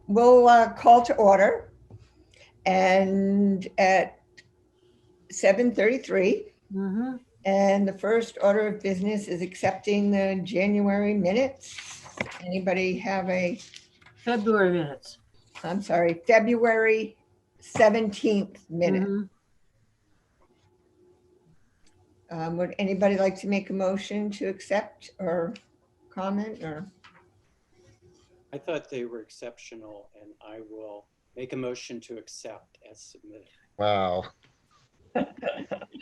we'll call to order, and at 7:33. And the first order of business is accepting the January minutes. Anybody have a, February minutes. I'm sorry, February 17th minute? Would anybody like to make a motion to accept or comment or? I thought they were exceptional, and I will make a motion to accept as submitted. Wow.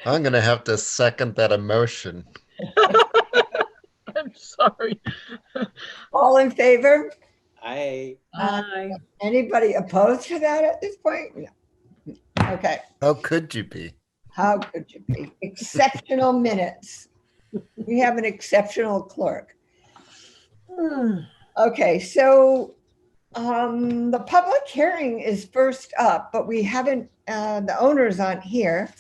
I'm going to have to second that emotion. I'm sorry. All in favor? Aye. Anybody opposed to that at this point? No. Okay. How could you be? How could you be? Exceptional minutes. We have an exceptional clerk. Okay, so the public hearing is first up, but we haven't, the owners aren't here.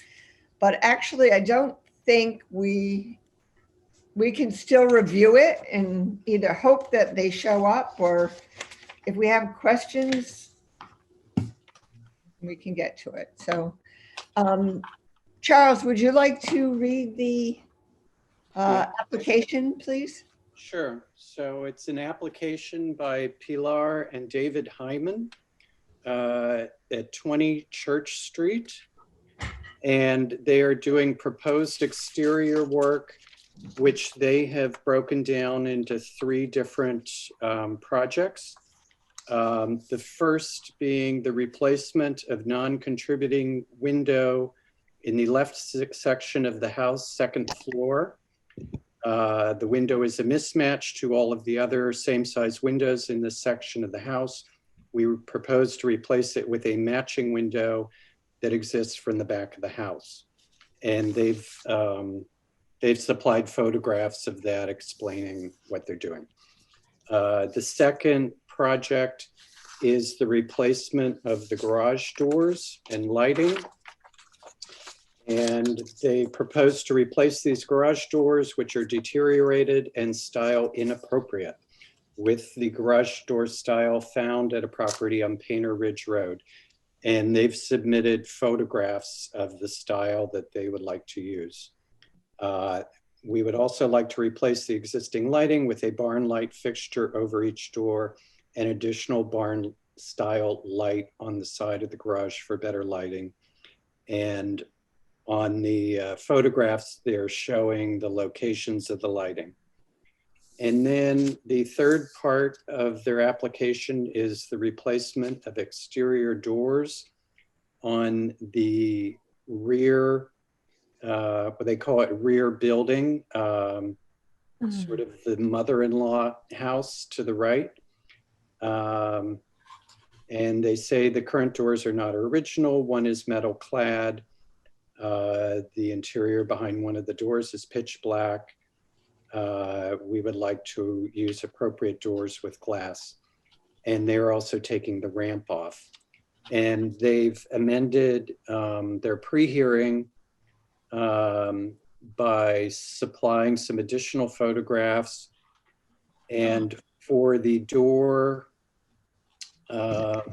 But actually, I don't think we can still review it and either hope that they show up, or if we have questions, we can get to it. So, Charles, would you like to read the application, please? Sure. So it's an application by Pilar and David Hyman at 20 Church Street. And they are doing proposed exterior work, which they have broken down into 3 different projects. The first being the replacement of non-contributing window in the left section of the house, second floor. The window is a mismatch to all of the other same size windows in this section of the house. We propose to replace it with a matching window that exists from the back of the house. And they've supplied photographs of that explaining what they're doing. The second project is the replacement of the garage doors and lighting. And they propose to replace these garage doors, which are deteriorated and style inappropriate, with the garage door style found at a property on Painter Ridge Road. And they've submitted photographs of the style that they would like to use. We would also like to replace the existing lighting with a barn light fixture over each door and additional barn style light on the side of the garage for better lighting. And on the photographs, they're showing the locations of the lighting. And then the third part of their application is the replacement of exterior doors on the rear, what they call it, rear building, sort of the mother-in-law house to the right. And they say the current doors are not original. One is metal clad. The interior behind one of the doors is pitch black. We would like to use appropriate doors with glass. And they're also taking the ramp off. And they've amended their pre-hearing by supplying some additional photographs. And for the door that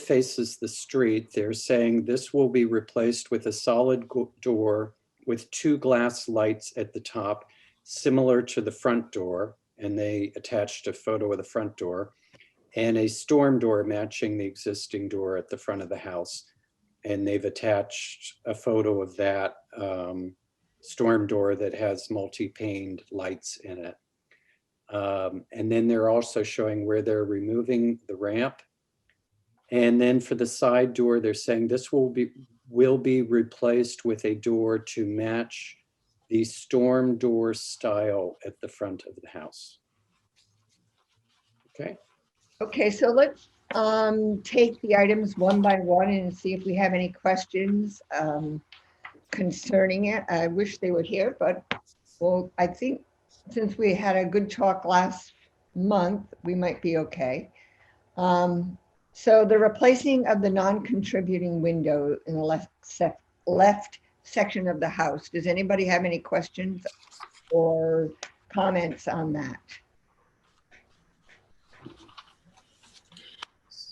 faces the street, they're saying this will be replaced with a solid door with 2 glass lights at the top, similar to the front door. And they attached a photo of the front door, and a storm door matching the existing door at the front of the house. And they've attached a photo of that storm door that has multi-paned lights in it. And then they're also showing where they're removing the ramp. And then for the side door, they're saying this will be replaced with a door to match the storm door style at the front of the house. Okay. Okay, so let's take the items one by one and see if we have any questions concerning it. I wish they were here, but well, I think since we had a good talk last month, we might be okay. So the replacing of the non-contributing window in the left section of the house. Does anybody have any questions or comments on that?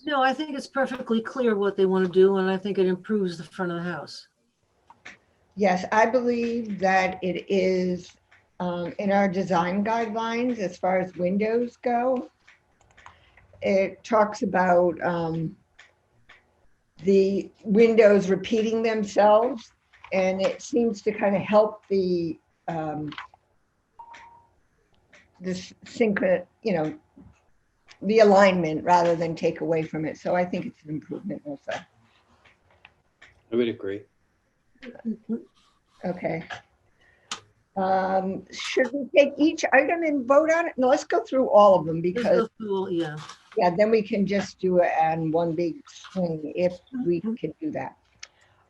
No, I think it's perfectly clear what they want to do, and I think it improves the front of the house. Yes, I believe that it is in our design guidelines as far as windows go. It talks about the windows repeating themselves, and it seems to kind of help the this the alignment rather than take away from it. So I think it's an improvement also. I would agree. Okay. Should we take each item and vote on it? No, let's go through all of them Let's because, go through, yeah. yeah, then we can just do it on one big swing if we can do that.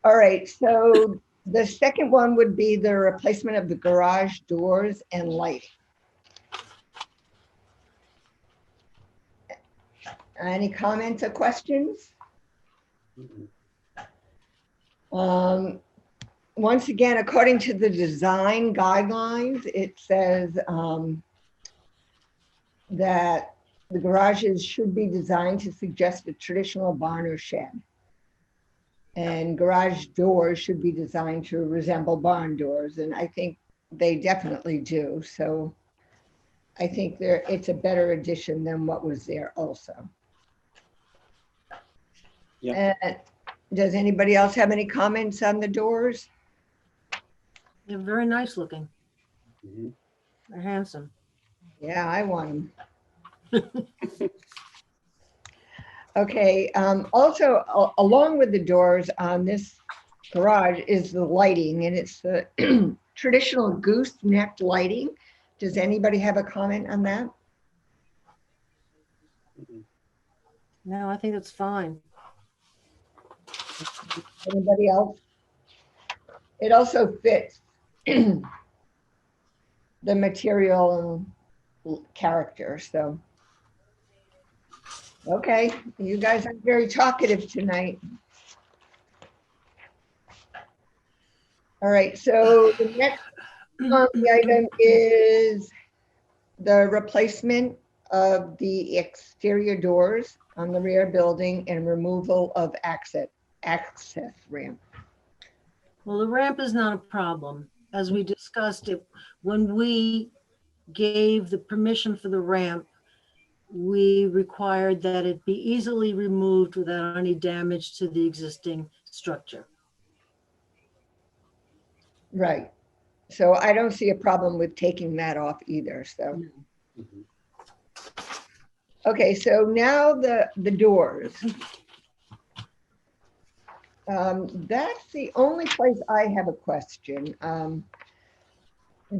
All right, so the second one would be the replacement of the garage doors and lighting. Any comments or questions? Once again, according to the design guidelines, it says that the garages should be designed to suggest a traditional barn or shed. And garage doors should be designed to resemble barn doors. And I think they definitely do. So I think it's a better addition than what was there also. Yeah. And does anybody else have any comments on the doors? They're very nice looking. Mhm. They're handsome. Yeah, I want them. Okay, also along with the doors on this garage is the lighting, and it's the traditional gooseneck lighting. Does anybody have a comment on that? No, I think it's fine. Anybody else? It also fits the material and character, so. Okay, you guys are very talkative tonight. All right, so the next on the item is the replacement of the exterior doors on the rear building and removal of access ramp. Well, the ramp is not a problem. As we discussed it, when we gave the permission for the ramp, we required that it be easily removed without any damage to the existing structure. Right. So I don't see a problem with taking that off either, so. Mhm. Okay, so now the doors. That's the only place I have a question.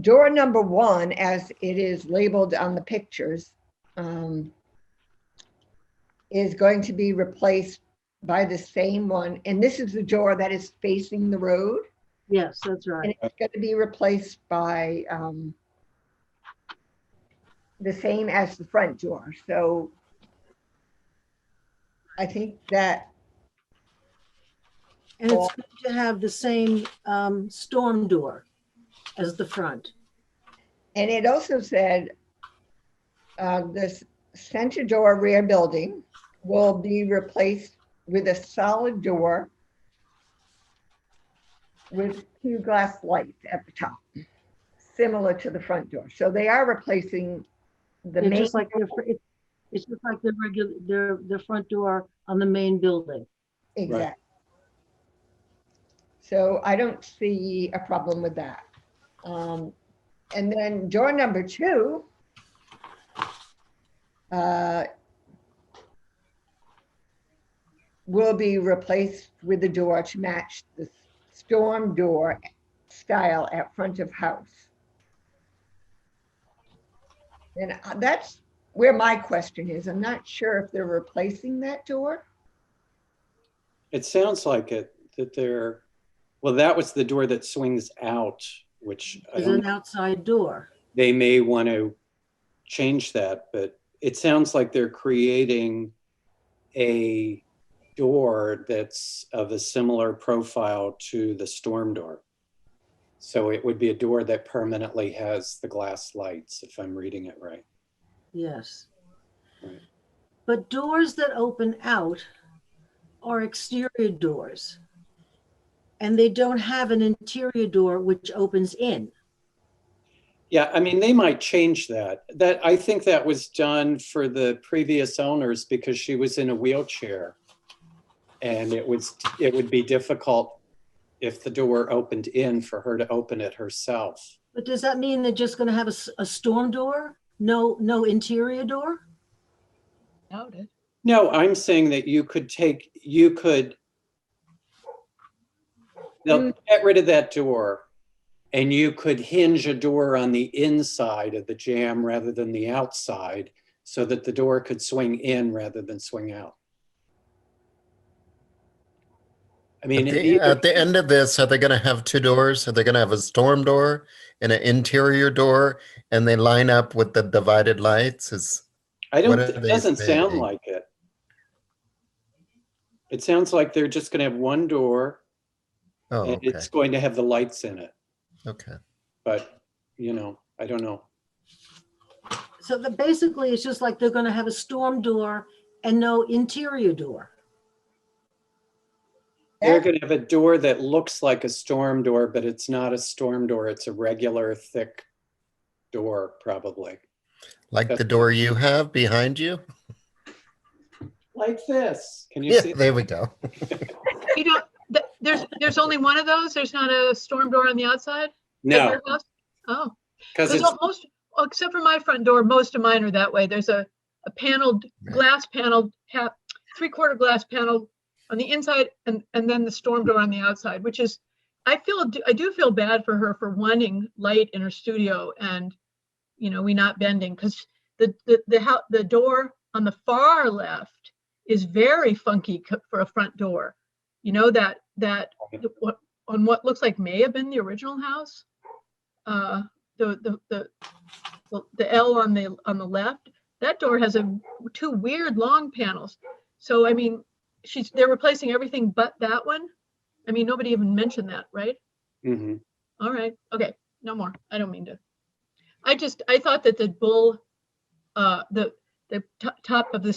Door number 1, as it is labeled on the pictures, is going to be replaced by the same one. And this is the door that is facing the road. Yes, that's right. And it's going to be replaced by the same as the front door. So I think that. And it's going to have the same storm door as the front. And it also said this center door rear building will be replaced with a solid door with 2 glass lights at the top, similar to the front door. So they are replacing the It's main. just like it's just like the regular their front door on the main building. Exactly. Right. So I don't see a problem with that. And then door number 2 will be replaced with a door to match the storm door style at front of house. And that's where my question is. I'm not sure if they're replacing that door. It sounds like it, that they're, well, that was the door that swings out, which I There's don't an know. outside door. They may want to change that, but it sounds like they're creating a door that's of a similar profile to the storm door. So it would be a door that permanently has the glass lights, if I'm reading it right. Yes. Right. But doors that open out are exterior doors. And they don't have an interior door which opens in. Yeah, I mean, they might change that. I think that was done for the previous owners because she was in a wheelchair. And it would be difficult if the door opened in for her to open it herself. But does that mean they're just going to have a storm door? No interior door? Noted. No, I'm saying that they'll get rid of that door and you could hinge a door on the inside of the jam rather than the outside so that the door could swing in rather than swing out. I mean, At the end of this, are they going to have two doors? Are they going to have a storm door and an interior door, and they line up with the divided lights? it doesn't sound like it. It sounds like they're just going to have one door and okay. it's going to have the lights in it. Okay. But, I don't know. So basically it's just like they're going to have a storm door and no interior door. They're going to have a door that looks like a storm door, but it's not a storm door. It's a regular thick door, probably. Like the door you have behind you? Like this. Can you see? There we go. You don't, there's only one of those? There's not a storm door on the outside? No, At your house? Oh, because because it's most, except for my front door, most of mine are that way. There's a paneled, glass paneled, three-quarter glass panel on the inside and then the storm door on the outside, which is, I do feel bad for her for wanting light in her studio and, we not bending, because the door on the far left is very funky for a front door. That on what looks like may have been the original house, the L on the left, that door has two weird long panels. So I mean, they're replacing everything but that one. I mean, nobody even mentioned that, right? mm-hmm. All right. Okay. No more. I don't mean to. I thought that the bull, the top of the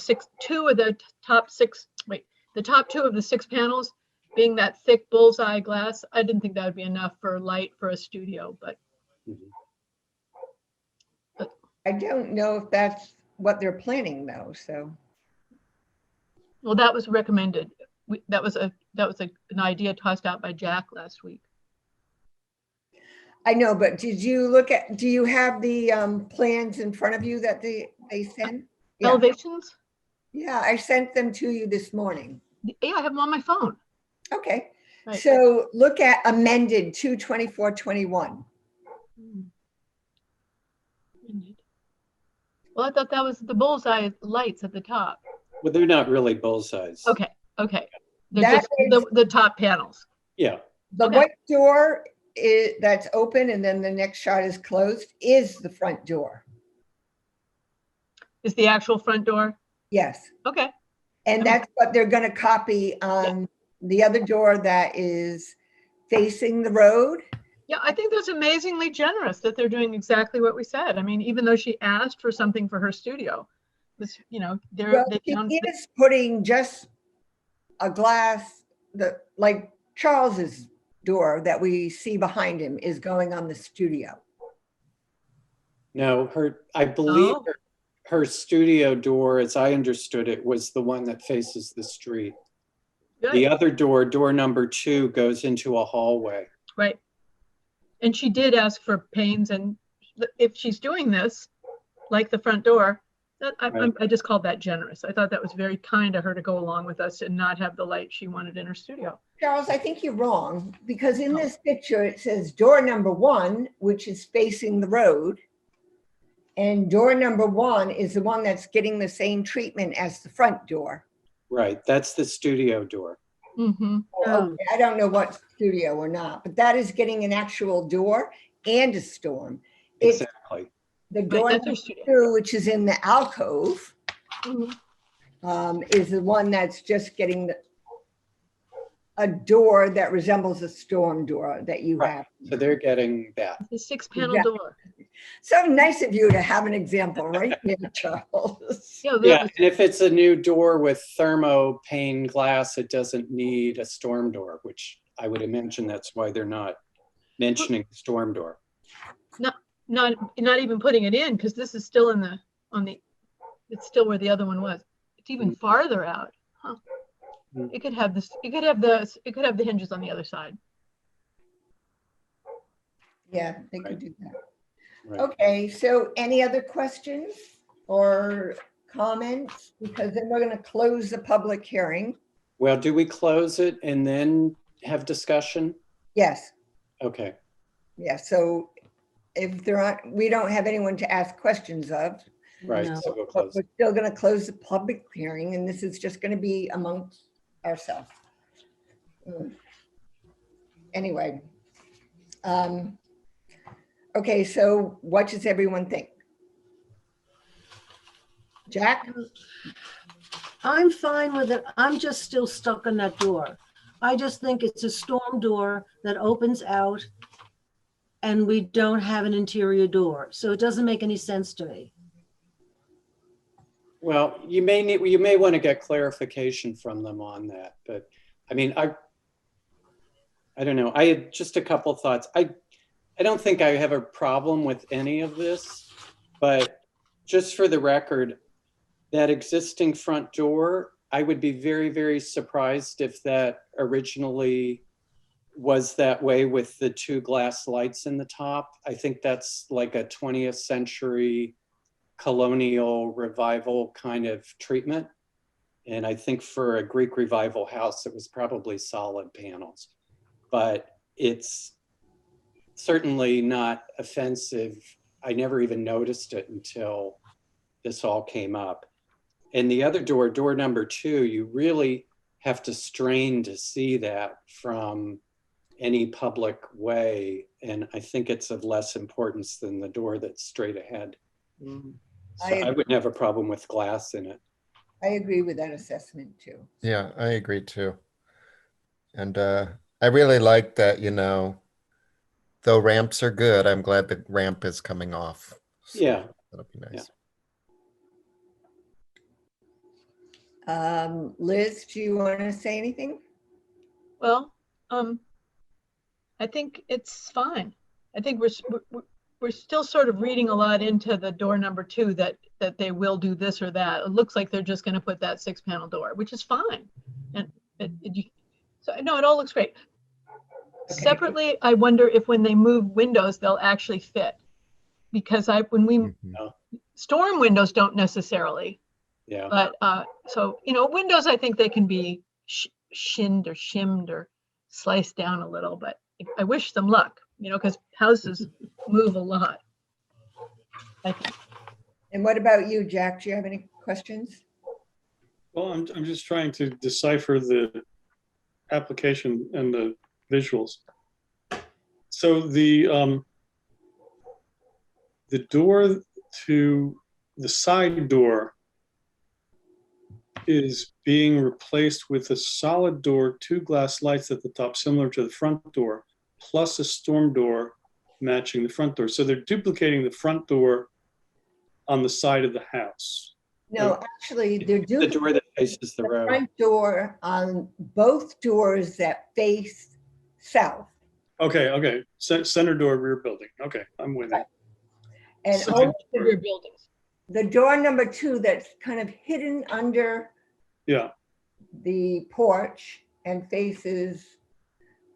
the top two of the six panels being that thick bullseye glass, I didn't think that would be enough for light for a studio, but. I don't know if that's what they're planning though, so. Well, that was recommended. That was an idea tossed out by Jack last week. I know, but do you have the plans in front of you that they sent? Yeah. Elevations? Yeah, I sent them to you this morning. Yeah, I have them on my phone. Okay, Right. so look at amended 2/24/21. Well, I thought that was the bullseye lights at the top. Well, they're not really bullseyes. Okay. They're That just is- the top panels. Yeah. The Okay. white door that's open and then the next shot is closed is the front door. Is the actual front door? Yes, Okay. and that's what they're going to copy on the other door that is facing the road. Yeah, I think that's amazingly generous that they're doing exactly what we said. I mean, even though she asked for something for her studio, this, Well, they she found, is putting just a glass, like Charles's door that we see behind him is going on the studio. No, I believe Oh. her studio door, as I understood it, was the one that faces the street. good, The other door number 2, goes into a hallway. right. And she did ask for panes, and if she's doing this, like the front door, I just called that generous. I thought that was very kind of her to go along with us and not have the light she wanted in her studio. Charles, I think you're wrong because in this picture, it says door number 1, which is facing the road. And door number 1 is the one that's getting the same treatment as the front door. Right, that's the studio door. Mm-hmm. Oh. Okay, I don't know what studio or not, but that is getting an actual door and a storm. It's Exactly. the Right, door that's her number studio. 2, which is in the alcove, Mhm. is the one that's just getting a door that resembles a storm door that you Right. have. So they're getting that. The 6-panel Yeah. door. So nice of you to have an example right there, Charles. Yeah, that Yeah, was- and if it's a new door with thermo pane glass, it doesn't need a storm door, which I would imagine that's why they're not mentioning storm door. not even putting it in, because this is still it's still where the other one was. It's even farther out. Huh. Mm. It could have this, it could have the hinges on the other side. Yeah, they could do that. Right. Okay, so any other questions or comments? Because then we're going to close the public hearing. Well, do we close it and then have discussion? Yes, Okay, yeah, so if there aren't, we don't have anyone to ask questions of, right, No. so we'll but close. we're still going to close the public hearing, and this is just going to be amongst ourselves. Anyway. Okay, so what does everyone think? Jack? I'm fine with it. I'm just still stuck on that door. I just think it's a storm door that opens out and we don't have an interior door. So it doesn't make any sense to me. Well, you may want to get clarification from them on that, but I mean, I don't know. I had just a couple of thoughts. I don't think I have a problem with any of this, but just for the record, that existing front door, I would be very, very surprised if that originally was that way with the two glass lights in the top. I think that's like a 20th century colonial revival kind of treatment. And I think for a Greek revival house, it was probably solid panels, but it's certainly not offensive. I never even noticed it until this all came up. And the other door, door number 2, you really have to strain to see that from any public way. And I think it's of less importance than the door that's straight ahead. So I wouldn't have a problem with glass in it. I agree with that assessment too. Yeah, I agree too. And I really like that, you know, though ramps are good, I'm glad the ramp is coming off. So Yeah. that'll be nice. Yeah. Liz, do you want to say anything? Well, I think it's fine. I think we're still sort of reading a lot into the door number 2 that they will do this or that. It looks like they're just going to put that 6-panel door, which is fine. And so no, it all looks great. Okay. Separately, I wonder if when they move windows, they'll actually fit. Because when we Mhm. storm windows don't necessarily, Yeah. but so, you know, windows, I think they can be shinned or shimmed or sliced down a little, but I wish them luck, you know, because houses move a lot. I think. And what about you, Jack? Do you have any questions? Well, I'm just trying to decipher the application and the visuals. So the door to the side door is being replaced with a solid door, 2 glass lights at the top, similar to the front door, plus a storm door matching the front door. So they're duplicating the front door on the side of the house. No, actually, they're The doing door that faces the the road. front door on both doors that face south. Okay. Center door, rear building. Okay, I'm with you. And So- only The rear buildings. the door number 2 that's kind of hidden under Yeah, the porch and faces,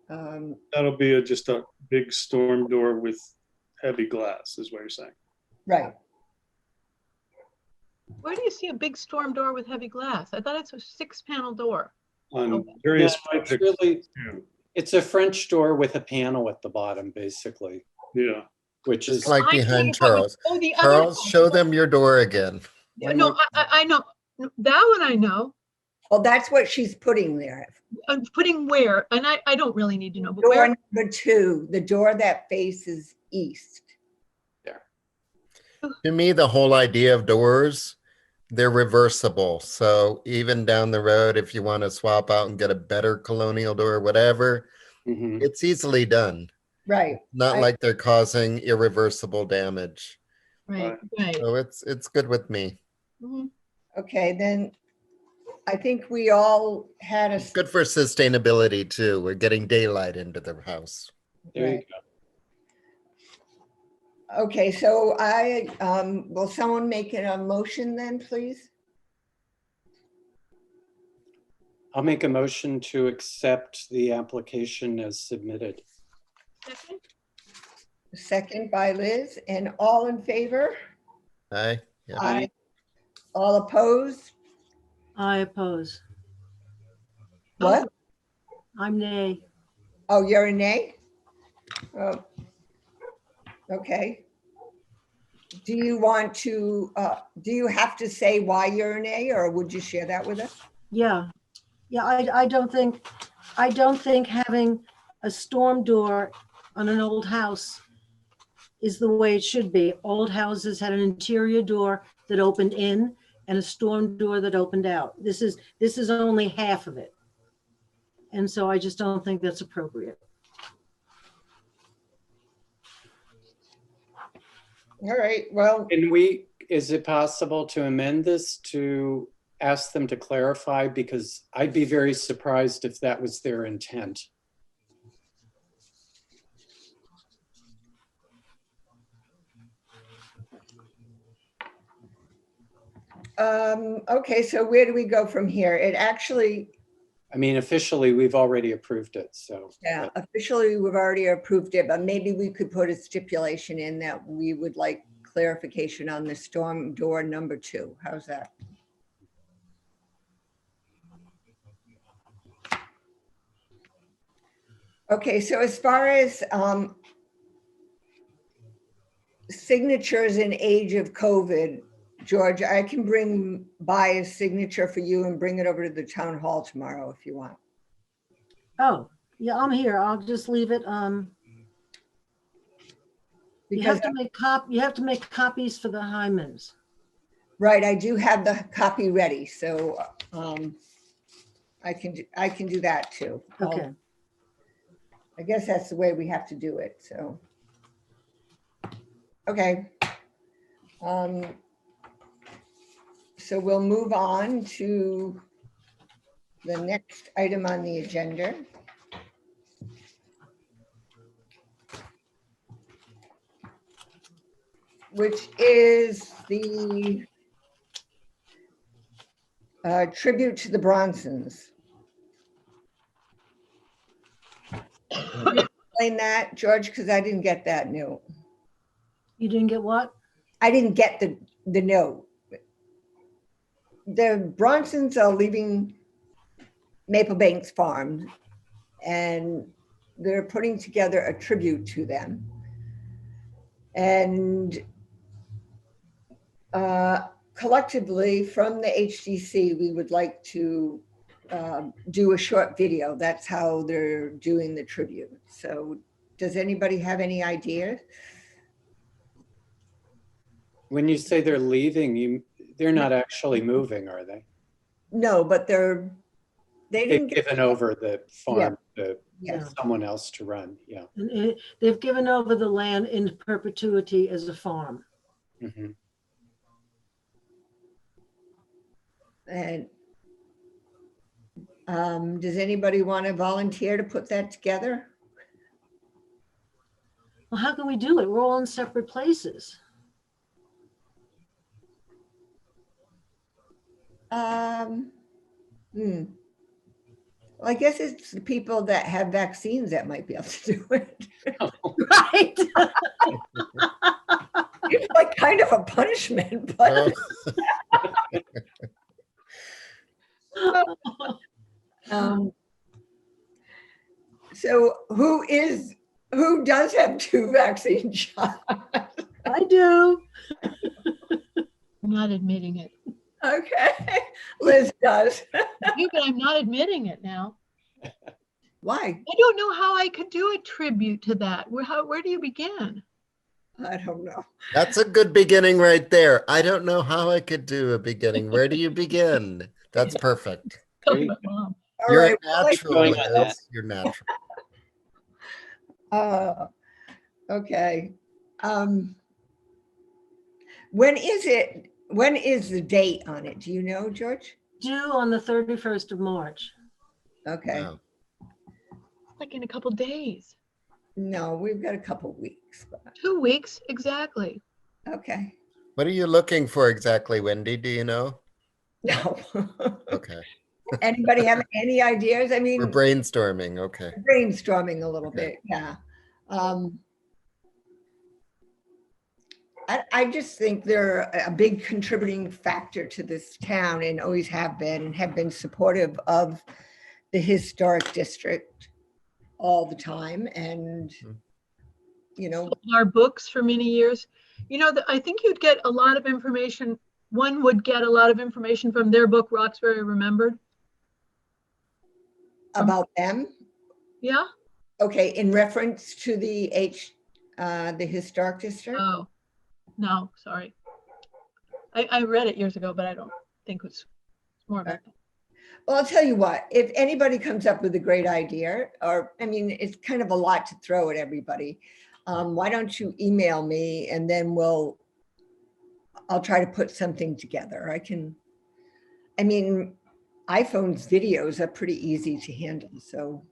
that'll be just a big storm door with heavy glass, is what you're saying. right. Where do you see a big storm door with heavy glass? I thought it's a 6-panel door. On Okay. various No, it's projects. really, Yeah. it's a French door with a panel at the bottom, basically, Yeah. which is, Just like I thought behind you thought Charles. the other Charles, one. show them your door again. No, I know. That one I know. Well, that's what she's putting there. I'm putting where, and I don't really need to know, but Door where, number 2, the door that faces east. To me, the whole idea of doors, they're reversible. So even down the road, if you want to swap out and get a better colonial door, whatever, Mhm. it's easily done. Right. Not I- like they're causing irreversible damage. Right, right. So it's good with me. Mhm. Okay, then I think we all had a. It's good for sustainability too. We're getting daylight into the house. There you Right. go. Okay, so will someone make a motion then, please? I'll make a motion to accept the application as submitted. Second? Second by Liz, and all in favor? Aye. Yeah. Aye. All opposed? I oppose. What? I'm nay. Oh, you're a nay? Oh. Okay. Do you want to, do you have to say why you're a nay, or would you share that with us? Yeah. Yeah, I don't think having a storm door on an old house is the way it should be. Old houses had an interior door that opened in and a storm door that opened out. This is only half of it. And so I just don't think that's appropriate. All right, well, Is it possible to amend this to ask them to clarify? Because I'd be very surprised if that was their intent. okay, so where do we go from here? It actually, I mean, officially, we've already approved it, so. yeah, officially, we've already approved it, but maybe we could put a stipulation in that we would like clarification on the storm door number 2. How's that? Okay, so as far as signatures in age of COVID, George, I can bring by a signature for you and bring it over to the town hall tomorrow if you want. Oh, yeah, I'm here. I'll just leave it. You Because, have to make copies for the Hymans. right, I do have the copy ready, so I can do that too. Okay. I guess that's the way we have to do it, so. Okay. So we'll move on to the next item on the agenda. Which is the tribute to the Bronsons. Can you explain that, George, because I didn't get that note. You didn't get what? I didn't get the note. The Bronsons are leaving Maple Banks Farm, and they're putting together a tribute to them. And collectively, from the HDC, we would like to do a short video. That's how they're doing the tribute. So does anybody have any ideas? When you say they're leaving, they're not actually moving, are they? No, but they They've didn't get, given over the farm to yes. someone else to run, yeah. And they've given over the land in perpetuity as a farm. Mhm. And does anybody want to volunteer to put that together? Well, how can we do it? We're all in separate places. Well, I guess it's the people that have vaccines that might be able to do it. Right. It's like kind of a punishment, but so who does have 2 vaccine shots? I do. I'm not admitting it. Okay, Liz does. I do, but I'm not admitting it now. Why? I don't know how I could do a tribute to that. Where do you begin? I don't know. That's a good beginning right there. I don't know how I could do a beginning. Where do you begin? That's perfect. There you My mom. All You're right, a natural. going on Liz. You're natural. Okay. When is the date on it? Do you know, George? Due on the 31st of March. Okay. Wow. Like in a couple days. No, we've got a couple weeks. But 2 weeks, exactly. okay. What are you looking for exactly, Wendy? Do you know? No. Okay. Anybody have any ideas? I We're mean, brainstorming. Okay. brainstorming a little Okay. bit, yeah. I just think they're a big contributing factor to this town and always have been supportive of the historic district all the time. And, you know, Our books for many years. You know, I think you'd get a lot of information. One would get a lot of information from their book, Roxbury Remembered. about them. Yeah? Okay, in reference to the historic district. Oh, no, sorry. I read it years ago, but I don't think it's more about that. Well, I'll tell you what, if anybody comes up with a great idea, or, I mean, it's kind of a lot to throw at everybody. Why don't you email me and then I'll try to put something together. I mean, iPhone's videos are pretty easy to handle. So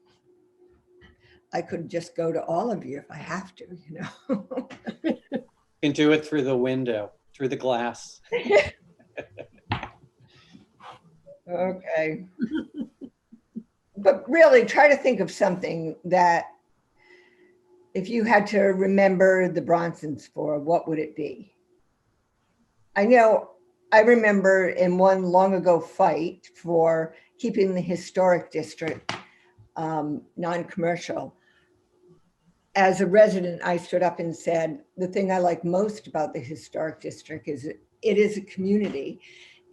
I could just go to all of you if I have to, you know. You can do it through the window, through the glass. Okay. But really try to think of something that if you had to remember the Bronsons for, what would it be? I know I remember in one long ago fight for keeping the historic district non-commercial. As a resident, I stood up and said, the thing I like most about the historic district is it is a community.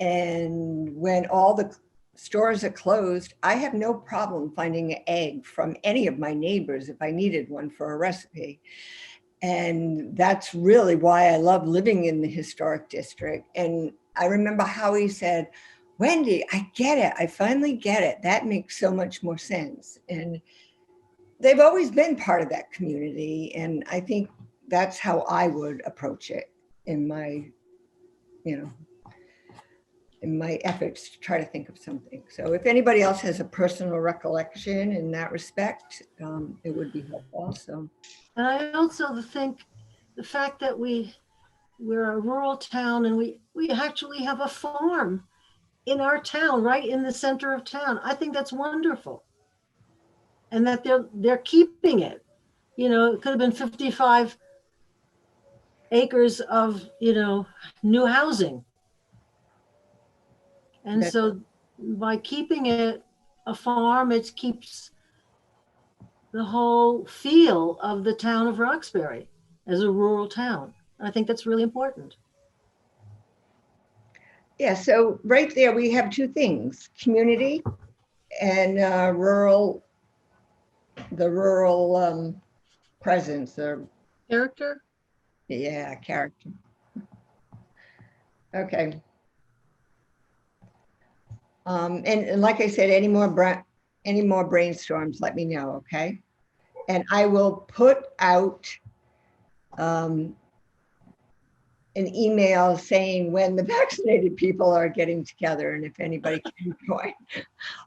And when all the stores are closed, I have no problem finding an egg from any of my neighbors if I needed one for a recipe. And that's really why I love living in the historic district. And I remember Howie said, Wendy, I get it. I finally get it. That makes so much more sense. And they've always been part of that community. And I think that's how I would approach it in my, in my efforts to try to think of something. So if anybody else has a personal recollection in that respect, it would be helpful also. And I also think the fact that we're a rural town and we actually have a farm in our town, right in the center of town. I think that's wonderful. And that they're keeping it. You know, it could have been 55 acres of, new housing. And so by keeping it a farm, it keeps the whole feel of the town of Roxbury as a rural town. I think that's really important. Yeah, so right there we have two things, community and the rural presence or Character? yeah, character. Okay. And like I said, any more brainstorms, let me know, okay? And I will put out an email saying when the vaccinated people are getting together and if anybody can join.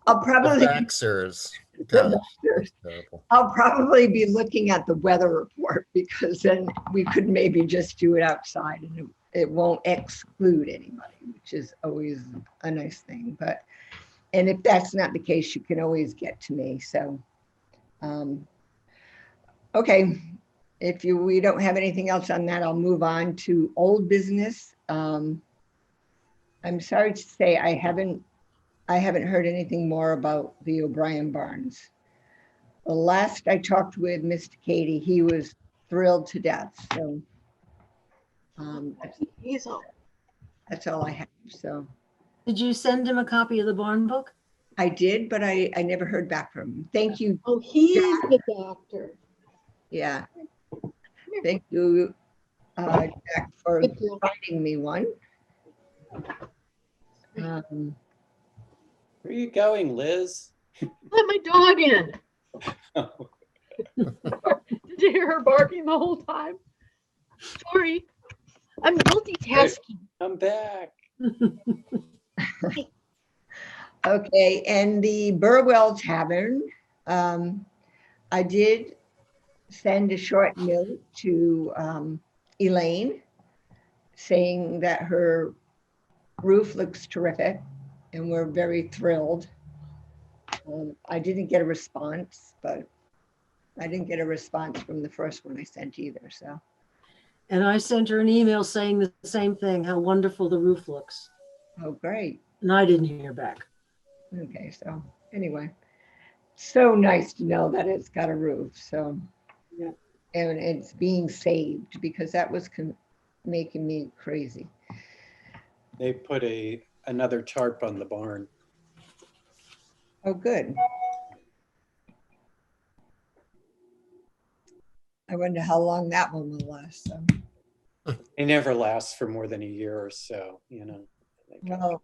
I'll probably The Vaxxers. God, that's terrible. I'll probably be looking at the weather report because then we could maybe just do it outside and it won't exclude anybody, which is always a nice thing. And if that's not the case, you can always get to me. So, okay. If we don't have anything else on that, I'll move on to old business. I'm sorry to say I haven't heard anything more about the O'Brien Barns. The last I talked with Mr. Katie, he was thrilled to death. So that's all I have. So Did you send him a copy of the barn book? I did, but I never heard back from him. Thank you. Oh, he is the doctor. Yeah. Thank you, Jack, for finding me one. Where are you going, Liz? Let my dog in. to hear her barking the whole time. Sorry. I'm multitasking. I'm back. Okay, and the Burwell Tavern, I did send a short note to Elaine saying that her roof looks terrific and we're very thrilled. I didn't get a response, but I didn't get a response from the first one I sent either, so. And I sent her an email saying the same thing, how wonderful the roof looks. Oh, great. And I didn't hear back. Okay, so anyway, so nice to know that it's got a roof, so. Yeah. And it's being saved because that was making me crazy. They put another tarp on the barn. Oh, good. I wonder how long that one will last, so. They never last for more than a year or so, you know. Well,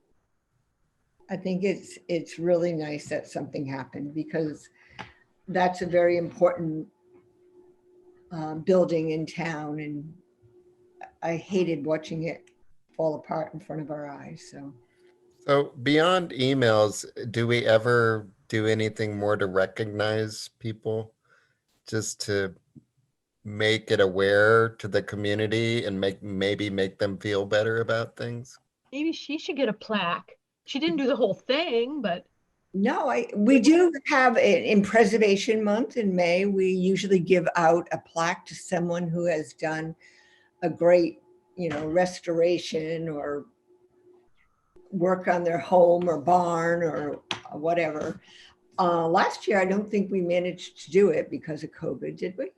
I think it's really nice that something happened because that's a very important building in town, and I hated watching it fall apart in front of our eyes, so. So beyond emails, do we ever do anything more to recognize people? Just to make it aware to the community and maybe make them feel better about things? Maybe she should get a plaque. She didn't do the whole thing, but No, we do have in Preservation Month in May, we usually give out a plaque to someone who has done a great, restoration or work on their home or barn or whatever. Last year, I don't think we managed to do it because of COVID, did we?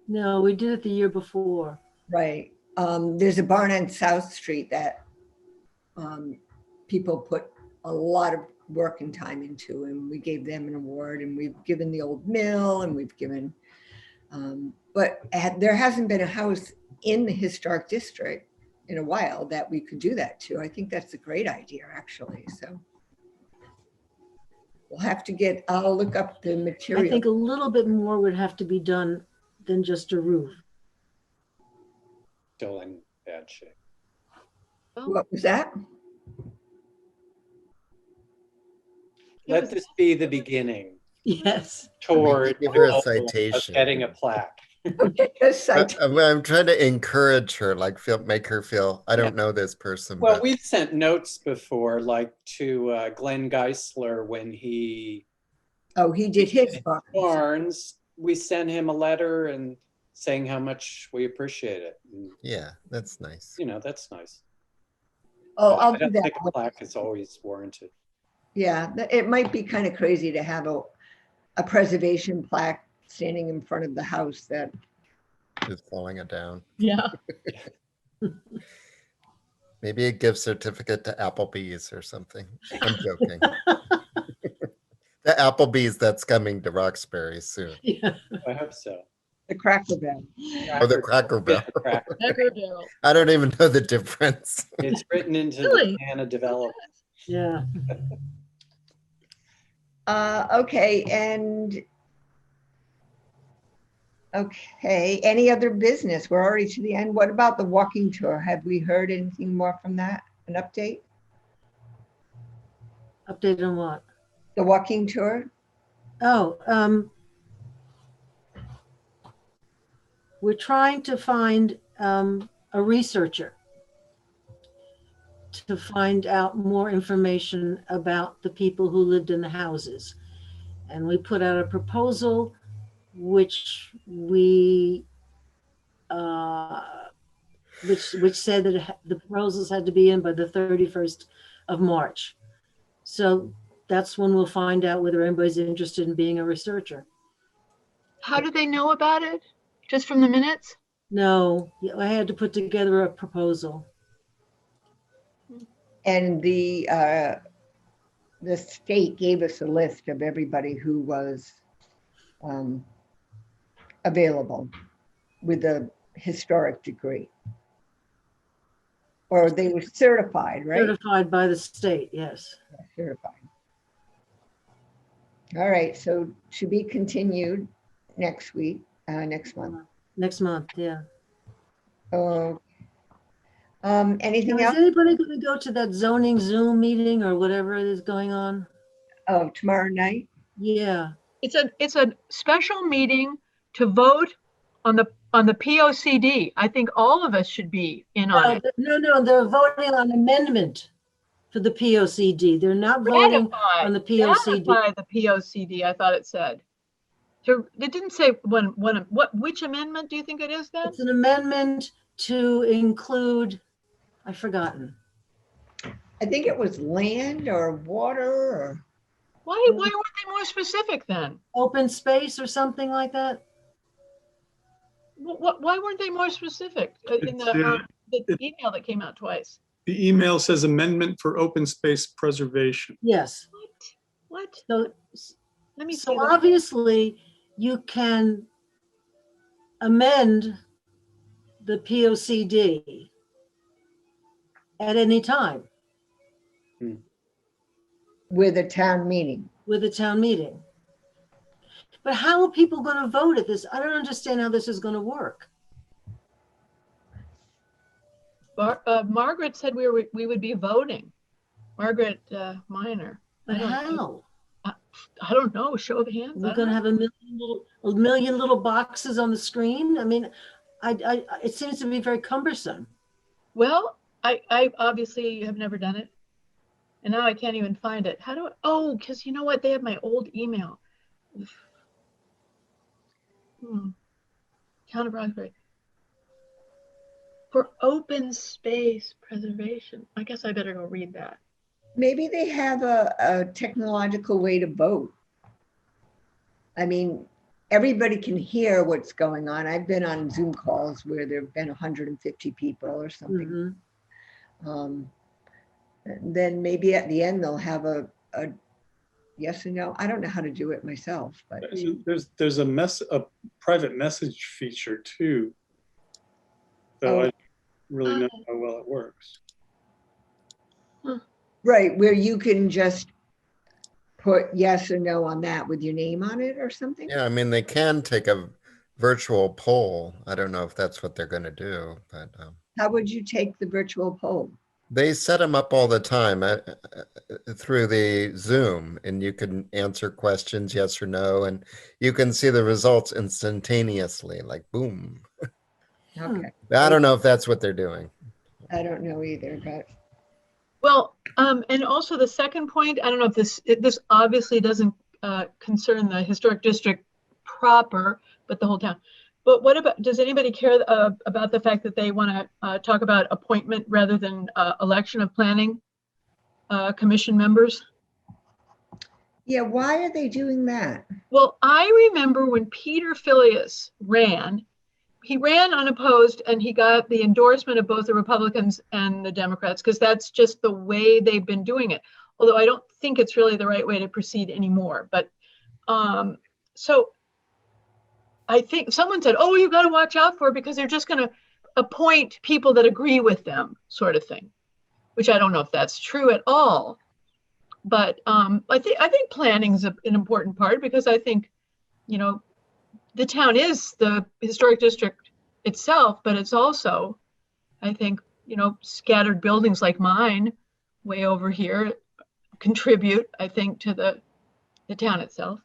No, we did it the year before. Right. There's a barn on South Street that people put a lot of work and time into, and we gave them an award, and we've given the old mill, and we've given, but there hasn't been a house in the historic district in a while that we could do that to. I think that's a great idea, actually. So we'll have to I'll look up the material. I think a little bit more would have to be done than just a roof. Still in bad shape. What was that? Let this be the beginning Yes. toward Give her a the goal of citation. getting a plaque. Okay, yes, I'm trying to encourage her, make her feel, I don't know this person. Well, but we've sent notes before, like to Glenn Geisler when he he did his barn. Barnes. We sent him a letter and saying how much we appreciate it. And, yeah, that's nice. that's nice. Oh, I'll I do don't that. think a plaque is always warranted. Yeah, it might be kind of crazy to have a preservation plaque standing in front of the house that. Just falling it down. yeah. Maybe a gift certificate to Applebee's or something. I'm joking. The Applebee's that's coming to Roxbury soon. Yeah. I hope so. The Cracker Barrel. Oh, the Cracker Barrel. The Cracker. Cracker Barrel. I don't even know the difference. It's written into Really? the plan of development. Yeah. Okay, any other business? We're already to the end. What about the walking tour? Have we heard anything more from that? An update? Update on what? The walking tour? Oh, we're trying to find a researcher to find out more information about the people who lived in the houses. And we put out a proposal, which we, which said that the proposals had to be in by the 31st of March. So that's when we'll find out whether anybody's interested in being a researcher. How do they know about it? Just from the minutes? No, I had to put together a proposal. And the state gave us a list of everybody who was available with a historic degree. Or they were certified, right? Certified by the state, yes. Certified. All right, so to be continued next week, next month. Next month, yeah. Oh. Anything Is else? anybody going to go to that zoning Zoom meeting or whatever it is going on? Oh, tomorrow night? Yeah. It's a special meeting to vote on the POCD. I think all of us should be in on it. No, they're voting on amendment for the POCD. They're not voting on the POCD. Ratify the POCD, I thought it said. It didn't say which amendment do you think it is then? It's an amendment to include, I've forgotten. I think it was land or water or, Why weren't they more specific then? Open space or something like that? Why weren't they more specific in the email that came out twice? The email says amendment for open space preservation. Yes. What? So, Let me see. so obviously you can amend the POCD at any time with a town meeting. with a town meeting. But how are people going to vote at this? I don't understand how this is going to work. Margaret said we would be voting. Margaret Miner. But I don't how? know. I don't know. Show of hands. We're going to have a million little boxes on the screen. I mean, it seems to be very cumbersome. Well, I obviously have never done it. And now I can't even find it. How do I? Oh, because you know what? They have my old email. Town of Roxbury. For open space preservation. I guess I better go read that. Maybe they have a technological way to vote. I mean, everybody can hear what's going on. I've been on Zoom calls where there've been 150 people or something. Then maybe at the end they'll have a yes and no. I don't know how to do it myself, but There's a private message feature too. So I don't really know how well it works. right, where you can just put yes or no on that with your name on it or something. Yeah, I mean, they can take a virtual poll. I don't know if that's what they're going to do, but How would you take the virtual poll? they set them up all the time through the Zoom, and you can answer questions, yes or no, and you can see the results instantaneously, like boom. Okay, I don't know if that's what they're doing. I don't know either, but Well, and also the second point, I don't know if this obviously doesn't concern the historic district proper, but the whole town. But what about, does anybody care about the fact that they want to talk about appointment rather than election of planning commission members? yeah, why are they doing that? Well, I remember when Peter Filius ran, he ran unopposed and he got the endorsement of both the Republicans and the Democrats, because that's just the way they've been doing it. Although I don't think it's really the right way to proceed anymore. But so I think someone said, oh, you got to watch out for it because they're just going to appoint people that agree with them, sort of thing, which I don't know if that's true at all. But I think planning is an important part, because I think, you know, the town is the historic district itself, but it's also, I think, you know, scattered buildings like mine way over here contribute, I think, to the town itself.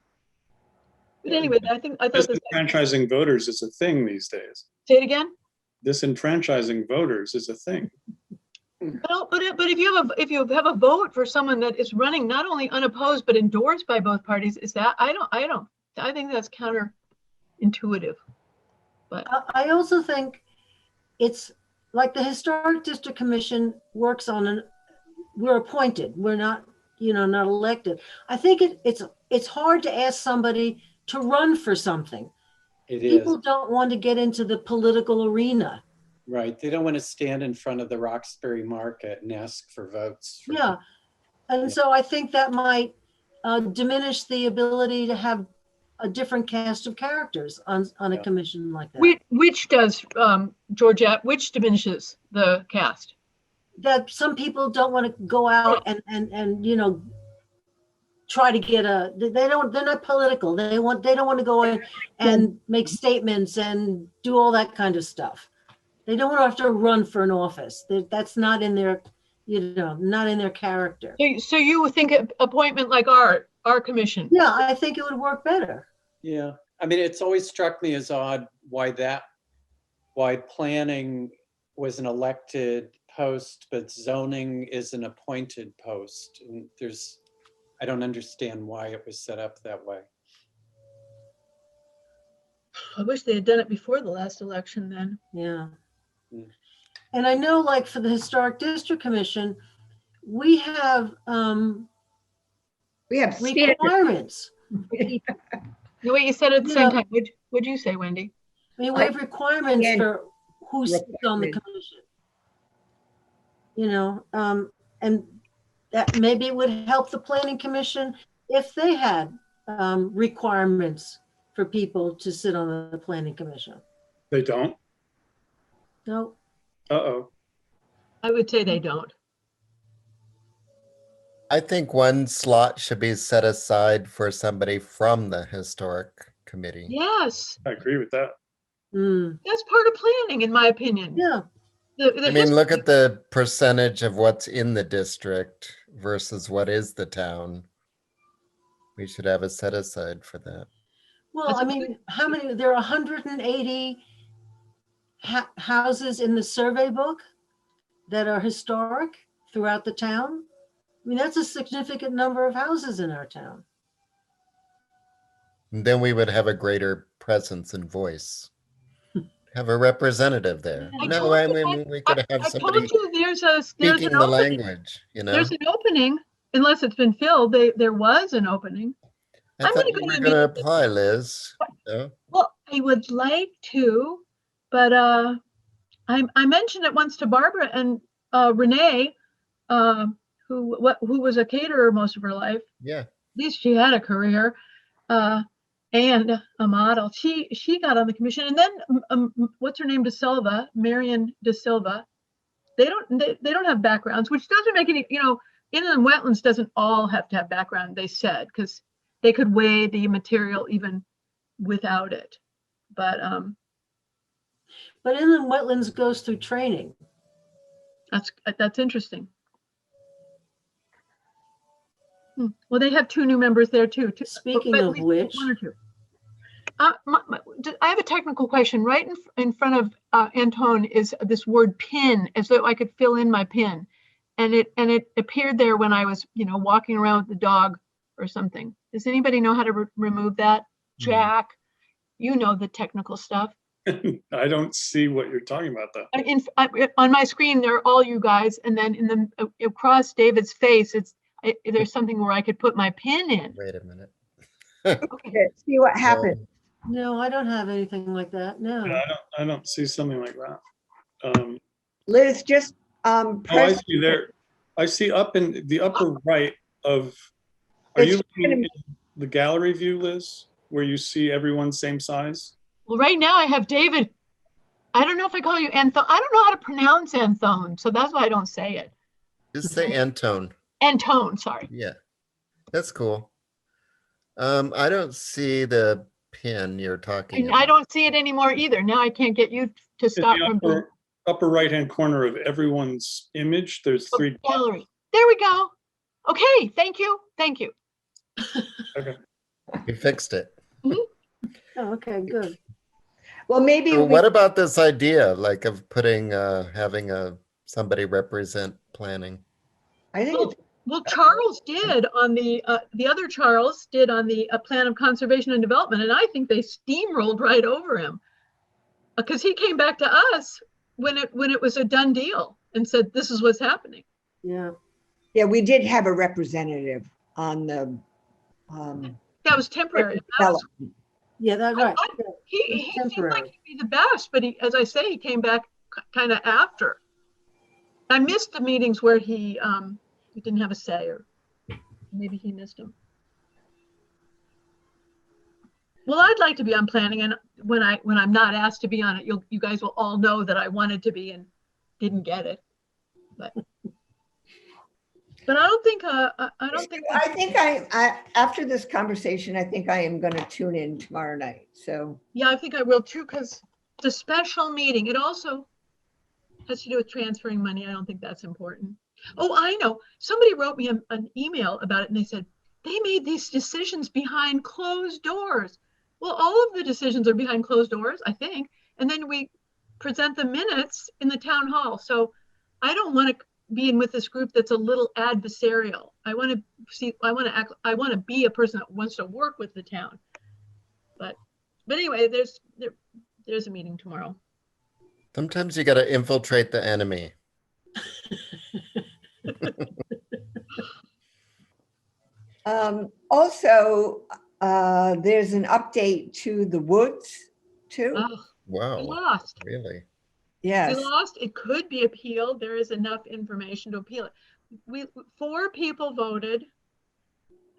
But anyway, I thought this. Disenfranchising voters is a thing these days. Say it again. Disenfranchising voters is a thing. Well, but if you have a vote for someone that is running not only unopposed but endorsed by both parties, is that I think that's counterintuitive. But I also think it's like the Historic District Commission works on we're appointed. We're not, not elected. I think it's hard to ask somebody to run for something. It People is, don't want to get into the political arena. right. They don't want to stand in front of the Roxbury market and ask for votes. Yeah. And so I think that might diminish the ability to have a different cast of characters on a commission like that. which does, Georgette, which diminishes the cast? That some people don't want to go out and try to get they're not political. They don't want to go in and make statements and do all that kind of stuff. They don't want to have to run for an office. That's not in their, not in their character. So you think an appointment like our commission? Yeah, I think it would work better. Yeah, I mean, it's always struck me as odd why planning was an elected post, but zoning is an appointed post. And I don't understand why it was set up that way. I wish they had done it before the last election then. Yeah. Mm. And I know, like, for the Historic District Commission, we have standards. requirements. The way you said it at the same time, what'd you say, Wendy? I mean, we have requirements Again, for who sits on the commission. And that maybe it would help the Planning Commission if they had requirements for people to sit on the Planning Commission. They don't? No, Uh-oh. I would say they don't. I think one slot should be set aside for somebody from the historic committee. Yes, I agree with that. that's part of planning, in my opinion. yeah, I mean, look at the percentage of what's in the district versus what is the town. We should have a set aside for that. well, I mean, how many, there are 180 houses in the survey book that are historic throughout the town. I mean, that's a significant number of houses in our town. And then we would have a greater presence and voice. Have a representative there. I No, told I you mean, we could have I somebody told you there's speaking an the opening. language, you know? There's an opening, unless it's been filled. There was an opening. I I'm thought gonna you go were to going to meet- apply, Liz. No? Well, I would like to, but I mentioned it once to Barbara and Renee, who was a caterer most of her life. Yeah. At least she had a career, and a model. She got on the commission, and then what's her name, Marion De Silva. They don't have backgrounds, which doesn't make any, inland wetlands doesn't all have to have background, they said, because they could weigh the material even without it. But inland wetlands goes through training. that's interesting. Well, they have 2 new members there too. Speaking but at of least which, 1 or 2. I have a technical question. Right in front of Antone is this word pin, as though I could fill in my pin, and it appeared there when I was walking around with the dog or something. Does anybody know how to remove that? Jack, you know the technical stuff. I don't see what you're talking about, though. On my screen, there are all you guys, and then across David's face, there's something where I could put my pin in. Wait a minute. Okay, see what happens. no, I don't have anything like that. No. I don't see something like that. Liz, just Oh, I press. see there. I see up in the upper right of, are It's you looking gonna- at the gallery view, Liz, where you see everyone same size? Well, right now I have David. I don't know if I call you Anthone. I don't know how to pronounce Anthone, so that's why I don't say it. Just say Antone. Antone, sorry. Yeah. That's cool. I don't see the pin you're talking And about. I don't see it anymore either. Now I can't get you to In stop the from being upper right-hand corner of everyone's image, there's 3 dots. gallery. There we go. Okay, thank you. Thank you. Okay. You fixed it. Oh, okay, good. Well, maybe So we, what about this idea, like of putting, having somebody represent planning? I think it's, Well, Charles did on the other Charles did on the plan of conservation and development, and I think they steamrolled right over him because he came back to us when it was a done deal and said this is what's happening. Yeah. yeah, we did have a representative on the That was temporary. That was- development. Yeah, that's right. he seemed Temporary. like he'd be the best, but as I say, he came back kind of after. I missed the meetings where he didn't have a say, or maybe he missed them. Well, I'd like to be on planning, and when I'm not asked to be on it, you guys will all know that I wanted to be and didn't get it. But But I don't think, I don't think, I think after this conversation, I think I am going to tune in tomorrow night. So, yeah, I think I will too, because the special meeting, it also has to do with transferring money. I don't think that's important. Oh, I know. Somebody wrote me an email about it and they said, they made these decisions behind closed doors. Well, all of the decisions are behind closed doors, I think. And then we present the minutes in the town hall. So I don't want to be in with this group that's a little adversarial. I want to be a person that wants to work with the town. But anyway, there's a meeting tomorrow. Sometimes you got to infiltrate the enemy. Also, there's an update to the woods too. Oh, we Wow, lost. really? Yes. We lost. It could be appealed. There is enough information to appeal it. 4 people voted.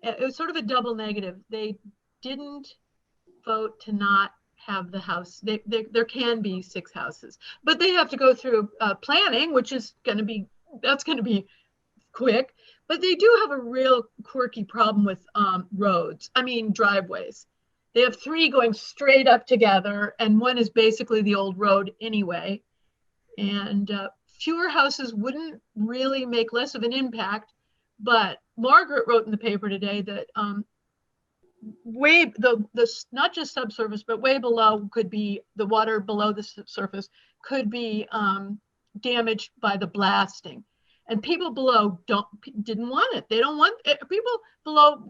It was sort of a double negative. They didn't vote to not have the house. There can be 6 houses, but they have to go through planning, which is going to be quick. But they do have a real quirky problem with roads. I mean, driveways. They have 3 going straight up together, and one is basically the old road anyway. And fewer houses wouldn't really make less of an impact. But Margaret wrote in the paper today that not just subsurface, but way below could be the water below the surface could be damaged by the blasting. And people below didn't want it. They don't want it. People below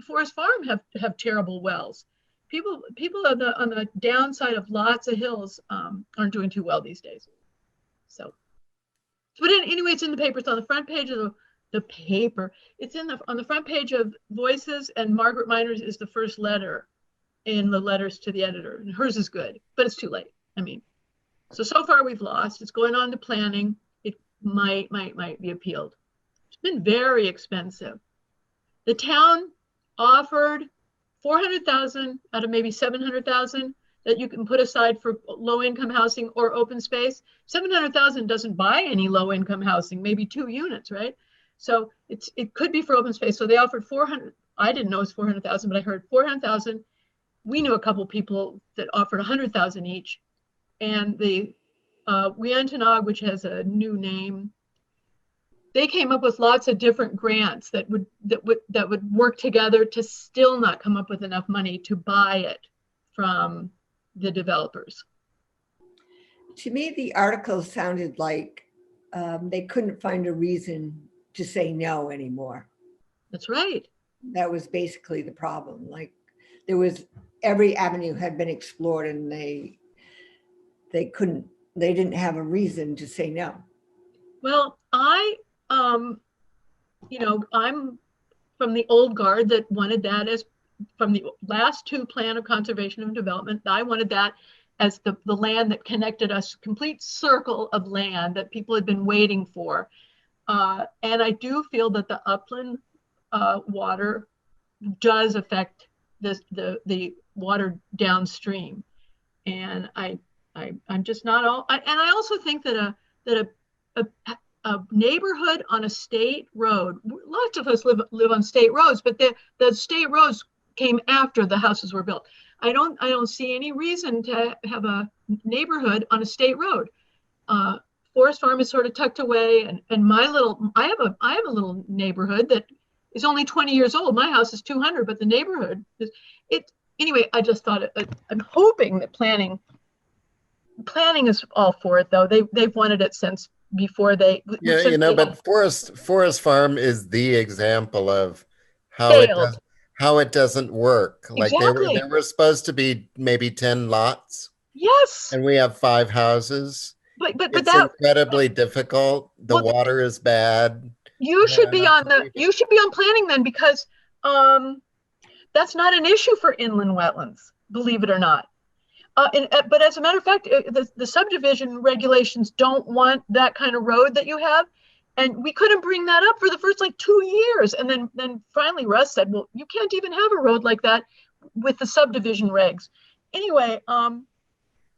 Forest Farm have terrible wells. People on the downside of lots of hills aren't doing too well these days. So, but anyway, it's in the paper. It's on the front page of the paper. It's on the front page of Voices, and Margaret Minor's is the first letter in the letters to the editor. And hers is good, but it's too late. I mean, so far we've lost. It's going on to planning. It might be appealed. It's been very expensive. The town offered $400,000 out of maybe $700,000 that you can put aside for low-income housing or open space. $700,000 doesn't buy any low-income housing, maybe 2 units, right? So it could be for open space. So they offered 400. I didn't know it was 400,000, but I heard 400,000. We knew a couple people that offered 100,000 each, and the Weantanog, which has a new name, they came up with lots of different grants that would work together to still not come up with enough money to buy it from the developers. To me, the article sounded like they couldn't find a reason to say no anymore. That's right. That was basically the problem. Like every avenue had been explored and they didn't have a reason to say no. Well, I'm from the old guard that wanted that as from the last 2 plan of conservation and development. I wanted that as the land that connected us, complete circle of land that people had been waiting for. And I do feel that the upland water does affect the water downstream. And I'm just not all, and I also think that a neighborhood on a state road, lots of us live on state roads, but the state roads came after the houses were built. I don't see any reason to have a neighborhood on a state road. Forest Farm is sort of tucked away, and I have a little neighborhood that is only 20 years old. My house is 200, but the neighborhood is it. Anyway, I just thought I'm hoping that planning is all for it, though. They've wanted it since before they. Yeah, but Forest Farm is the example of how it doesn't work. Like exactly. they were supposed to be maybe 10 lots. Yes. And we have 5 houses. But it's incredibly difficult. The water is bad. You should be on planning then, because that's not an issue for inland wetlands, believe it or not. But as a matter of fact, the subdivision regulations don't want that kind of road that you have. And we couldn't bring that up for the first 2 years. And then finally Russ said, well, you can't even have a road like that with the subdivision regs. Anyway,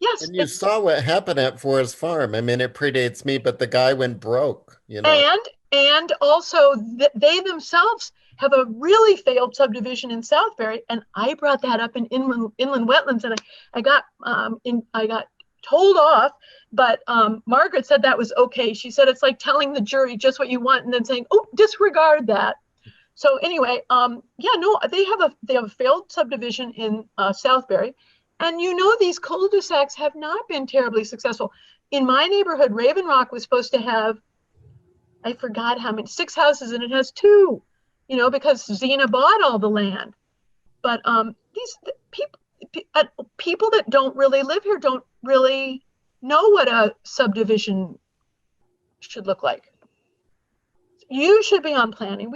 Yes, And you saw what happened at Forest Farm. I mean, it predates me, but the guy went broke, you know. and also they themselves have a really failed subdivision in Southbury, and I brought that up in inland wetlands, and I got I got told off, but Margaret said that was okay. She said it's like telling the jury just what you want and then saying, oh, disregard that. So anyway, yeah, no, they have a failed subdivision in Southbury, and these cul-de-sacs have not been terribly successful. In my neighborhood, Raven Rock was supposed to have, I forgot how many, 6 houses, and it has 2, because Xena bought all the land. But these people that don't really live here don't really know what a subdivision should look like. You should be on planning.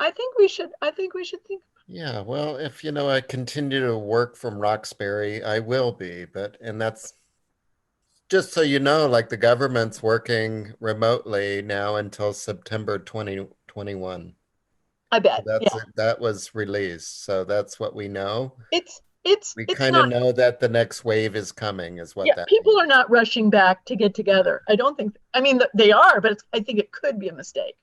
I think we should think. Yeah, well, if I continue to work from Roxbury, I will be, and that's just so you know, like the government's working remotely now until September 2021. I bet. That was released, so that's what we know. We It's kind of know that the next wave is coming, is what that people means. are not rushing back to get together. I don't think. I mean, they are, but I think it could be a mistake.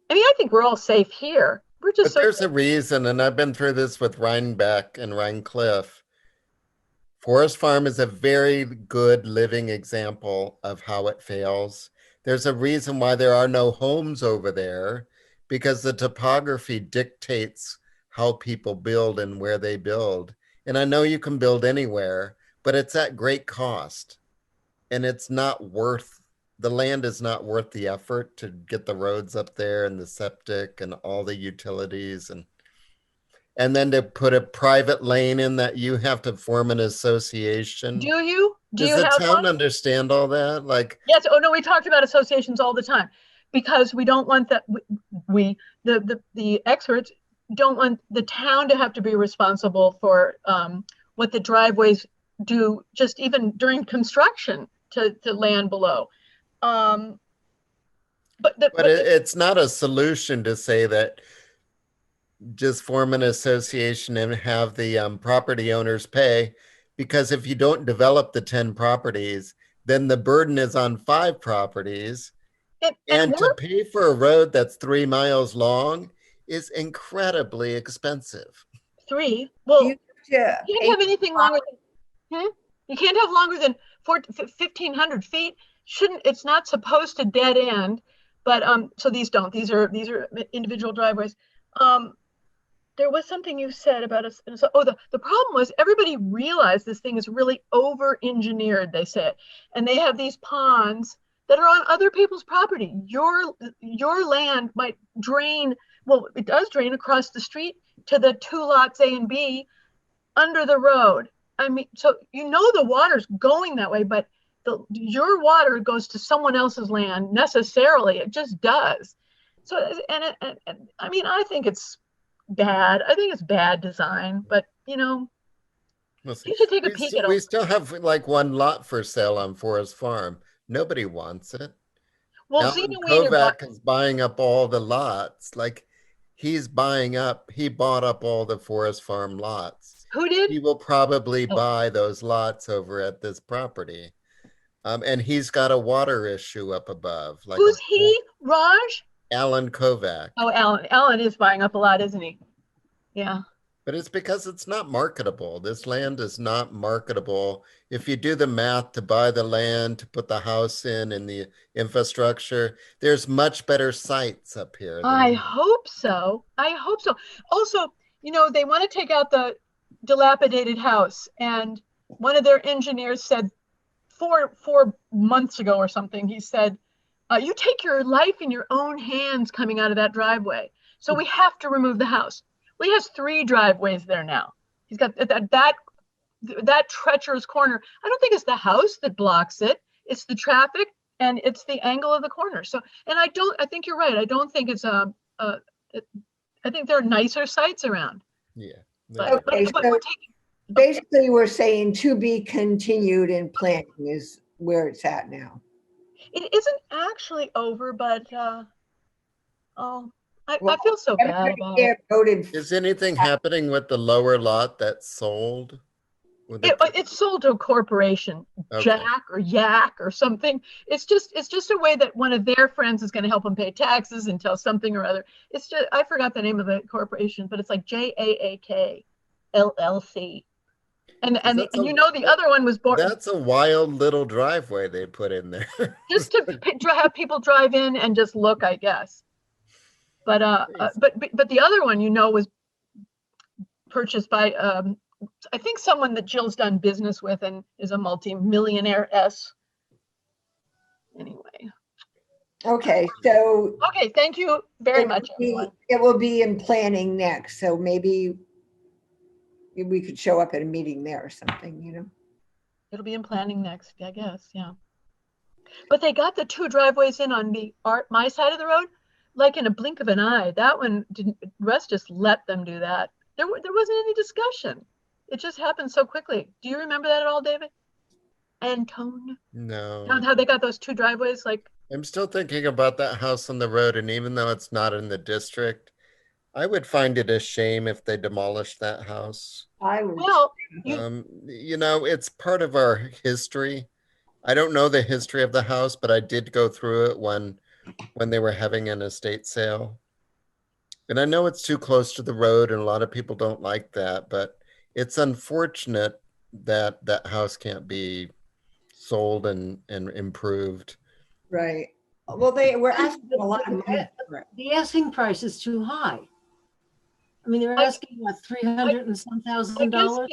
I mean, I think we're all safe here. We're just. But there's a reason, and I've been through this with Rhinebeck and Rhinecliff. Forest Farm is a very good living example of how it fails. There's a reason why there are no homes over there, because the topography dictates how people build and where they build. And I know you can build anywhere, but it's at great cost. And the land is not worth the effort to get the roads up there and the septic and all the utilities and then to put a private lane in that you have to form an association. Do you? Does the town understand all that? Like, yes. Oh no, we talked about associations all the time because we don't want that. The experts don't want the town to have to be responsible for what the driveways do, just even during construction to land below. But it's not a solution to say that just form an association and have the property owners pay, because if you don't develop the 10 properties, then the burden is on 5 properties. And to pay for a road that's 3 miles long is incredibly expensive. 3? Well, you can't have anything longer than, you can't have longer than 1,500 feet. It's not supposed to dead end, but so these are individual driveways. There was something you said about us. The problem was everybody realized this thing is really over-engineered, they said. And they have these ponds that are on other people's property. Your land might drain, well, it does drain across the street to the 2 lots A and B under the road. I mean, so the water's going that way, but your water goes to someone else's land necessarily. It just does. So, and I mean, I think it's bad. I think it's bad design, but you should take a peek at it. We still have like 1 lot for sale on Forest Farm. Nobody wants it. Well, Alan Kovac is buying up all the lots. Like he bought up all the Forest Farm lots. Who did? He will probably buy those lots over at this property. And he's got a water issue up above. Like who's he? Raj? Alan Kovac. Oh, Alan is buying up a lot, isn't he? Yeah. But it's because it's not marketable. This land is not marketable. If you do the math to buy the land, to put the house in and the infrastructure, there's much better sites up here. I hope so. Also, they want to take out the dilapidated house. And one of their engineers said 4 months ago or something, he said, you take your life in your own hands coming out of that driveway. So we have to remove the house. Well, he has 3 driveways there now. He's got that treacherous corner. I don't think it's the house that blocks it. It's the traffic and it's the angle of the corner. So, and I think you're right. I don't think it's I think there are nicer sites around. Yeah. But basically we're saying to be continued in planning is where it's at now. It isn't actually over, but I feel so bad about it. Is anything happening with the lower lot that sold? Well, they- It's sold to a corporation, Okay. Jack or Yak or something. It's just a way that one of their friends is going to help them pay taxes until something or other. It's just, I forgot the name of the corporation, but it's like JAAK LLC. And That's and a- you know the other one was born That's a wild little driveway they put in there. just to have people drive in and just look, I guess. But but the other one, you know, was purchased by I think someone that Jill's done business with and is a multi-millionaire S. Anyway. Okay, so Okay, thank you very much, everyone. it will be in planning next, so maybe we could show up at a meeting there or something, you know? It'll be in planning next, I guess, yeah. But they got the 2 driveways in on my side of the road, like in a blink of an eye. That one didn't, Russ just let them do that. There wasn't any discussion. It just happened so quickly. Do you remember that at all, David? Antone? No. How they got those 2 driveways, like, I'm still thinking about that house on the road, and even though it's not in the district, I would find it a shame if they demolished that house. I would, well, You know, it's part of our history. I don't know the history of the house, but I did go through it when they were having an estate sale. And I know it's too close to the road, and a lot of people don't like that, but it's unfortunate that that house can't be sold and improved. right. Well, they were asking a lot of money for it. The asking price is too high. I mean, they're asking what, 300 and some I thousand guess dollars?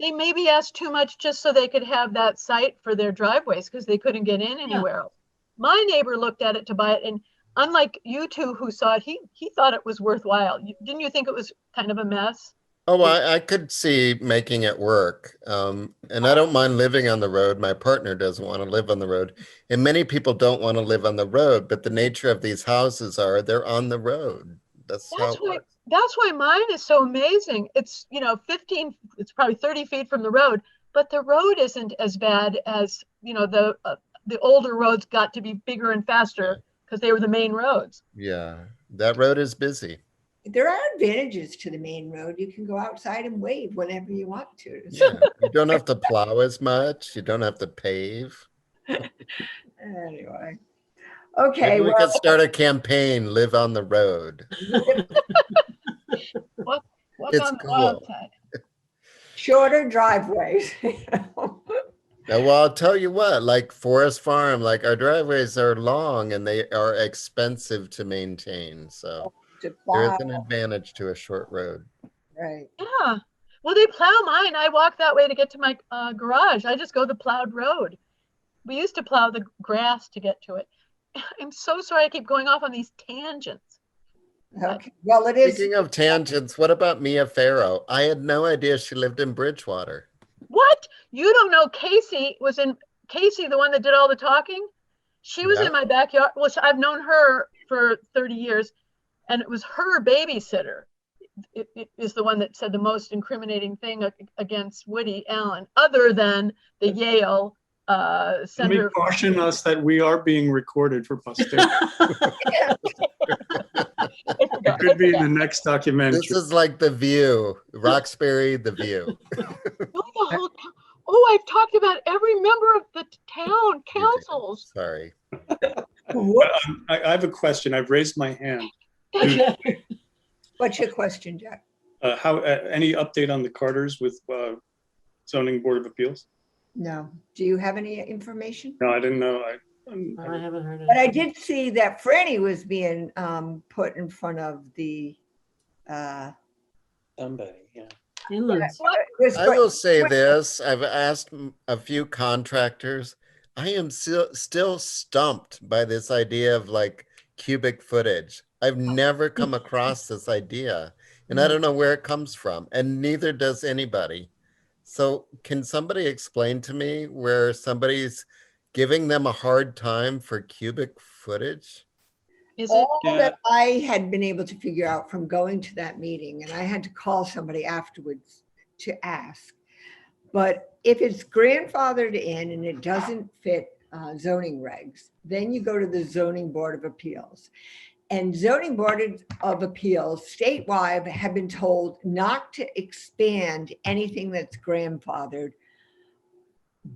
they maybe asked too much just so they could have that site for their driveways because they couldn't get in anywhere else. My neighbor looked at it to buy it, and unlike you two who saw it, he thought it was worthwhile. Didn't you think it was kind of a mess? Oh, I could see making it work. And I don't mind living on the road. My partner doesn't want to live on the road. And many people don't want to live on the road, but the nature of these houses are they're on the road. That's how it works. That's why mine is so amazing. It's, 15, it's probably 30 feet from the road, but the road isn't as bad as, the older roads got to be bigger and faster because they were the main roads. Yeah, that road is busy. There are advantages to the main road. You can go outside and wave whenever you want to. Yeah, you don't have to plow as much. You don't have to pave. Anyway. Okay, Maybe we well, could start a campaign, live on the road. Walk It's on the cool. wild side. shorter driveways. Well, I'll tell you what, like Forest Farm, like our driveways are long and they are expensive to maintain. So To there is plow, an advantage to a short road. right. Yeah. Well, they plow mine. I walk that way to get to my garage. I just go the plowed road. We used to plow the grass to get to it. I'm so sorry I keep going off on these tangents. Okay, well, it is, Speaking of tangents, what about Mia Farrow? I had no idea she lived in Bridgewater. What? You don't know Casey, the one that did all the talking? She was Yeah. in my backyard. Well, I've known her for 30 years, and it was her babysitter. It is the one that said the most incriminating thing against Woody Allen, other than the Yale Let me Center. caution us that we are being recorded for posterity. It could be in the next documentary. This is like The View, Roxbury, The View. Oh, I've talked about every member of the town councils. Sorry. I have a question. I've raised my hand. what's your question, Jack? Any update on the Carters with zoning board of appeals? No. Do you have any information? No, I didn't know. I haven't heard But I it. did see that Franny was being put in front of the, Somebody, yeah. Inlands. I will say this, I've asked a few contractors. I am still stumped by this idea of like cubic footage. I've never come across this idea, and I don't know where it comes from, and neither does anybody. So can somebody explain to me where somebody's giving them a hard time for cubic footage? Is it? all Yeah. that I had been able to figure out from going to that meeting, and I had to call somebody afterwards to ask. But if it's grandfathered in and it doesn't fit zoning regs, then you go to the zoning board of appeals. And zoning board of appeals statewide have been told not to expand anything that's grandfathered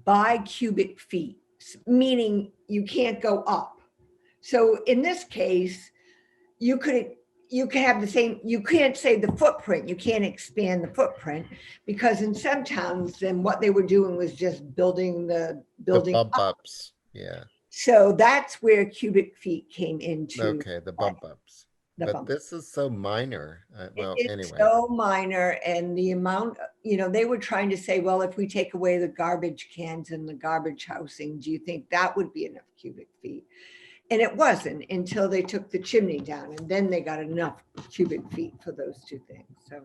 by cubic feet, meaning you can't go up. So in this case, you could have the same, you can't say the footprint, you can't expand the footprint, because in some towns, then what they were doing was just building the The building bump up. ups. Yeah. So that's where cubic feet came into. Okay. The bump ups. the But bump. this is so minor. Well, It's anyway. so minor, and the amount, they were trying to say, well, if we take away the garbage cans and the garbage housing, do you think that would be enough cubic feet? And it wasn't until they took the chimney down, and then they got enough cubic feet for those two things. So